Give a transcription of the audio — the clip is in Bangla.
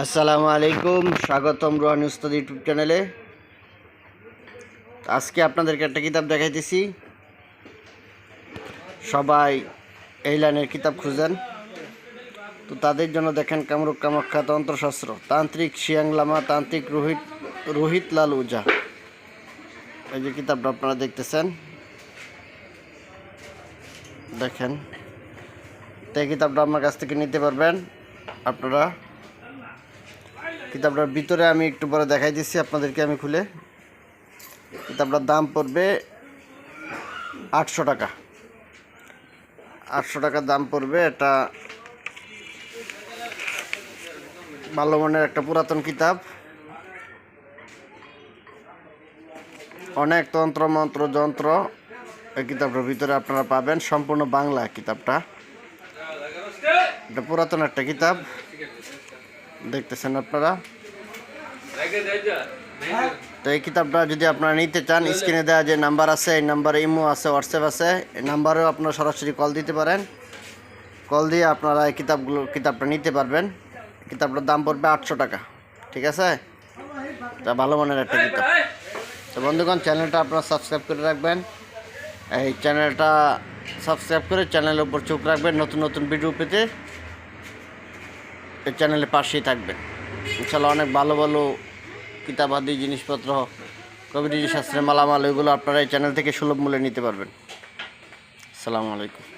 আসসালামু আলাইকুম, স্বাগতম রোহান উস্তাদ ইউটিউব চ্যানেলে। আজকে আপনাদেরকে একটা কিতাব দেখাইতেছি। সবাই এই লাইনের কিতাব খুঁজেন, তো তাদের জন্য দেখেন কামরূপ কামাখ্যা তন্ত্রশাস্ত্র, তান্ত্রিক শিয়াং লামা, তান্ত্রিক রোহিত লাল ওঝা। এই যে কিতাবটা আপনারা দেখতেছেন, দেখেন। তো এই কিতাবটা আমার কাছ থেকে নিতে পারবেন আপনারা। কিতাবটার ভিতরে আমি একটু পরে দেখাই দিচ্ছি আপনাদেরকে, আমি খুলে। কিতাবটার দাম পড়বে 800 টাকা। 800 টাকা দাম পড়বে। এটা ভালো মানের একটা পুরাতন কিতাব, অনেক তন্ত্র মন্ত্র যন্ত্র এই কিতাবটার ভিতরে আপনারা পাবেন। সম্পূর্ণ বাংলা কিতাবটা, এটা পুরাতন একটা কিতাব দেখতেছেন আপনারা। তো এই কিতাবটা যদি আপনারা নিতে চান, স্ক্রিনে দেওয়া যে নাম্বার আছে, এই নাম্বারে ইমো আছে, হোয়াটসঅ্যাপ আছে, এই নাম্বারেও আপনারা সরাসরি কল দিতে পারেন। কল দিয়ে আপনারা এই কিতাবটা নিতে পারবেন। কিতাবটার দাম পড়বে 800 টাকা, ঠিক আছে? তা ভালো মানের একটা কিতাব। তো বন্ধুগণ, চ্যানেলটা আপনারা সাবস্ক্রাইব করে রাখবেন। এই চ্যানেলটা সাবস্ক্রাইব করে চ্যানেলের উপর চোখ রাখবেন, নতুন নতুন ভিডিও পেতে এই চ্যানেলের পাশেই থাকবেন। ইনশাআল্লাহ অনেক ভালো ভালো কিতাব আদি জিনিসপত্র, কবিরাজি শাস্ত্রের মালামাল, এগুলো আপনারা এই চ্যানেল থেকে সুলভ মূল্যে নিতে পারবেন। আসসালামু আলাইকুম।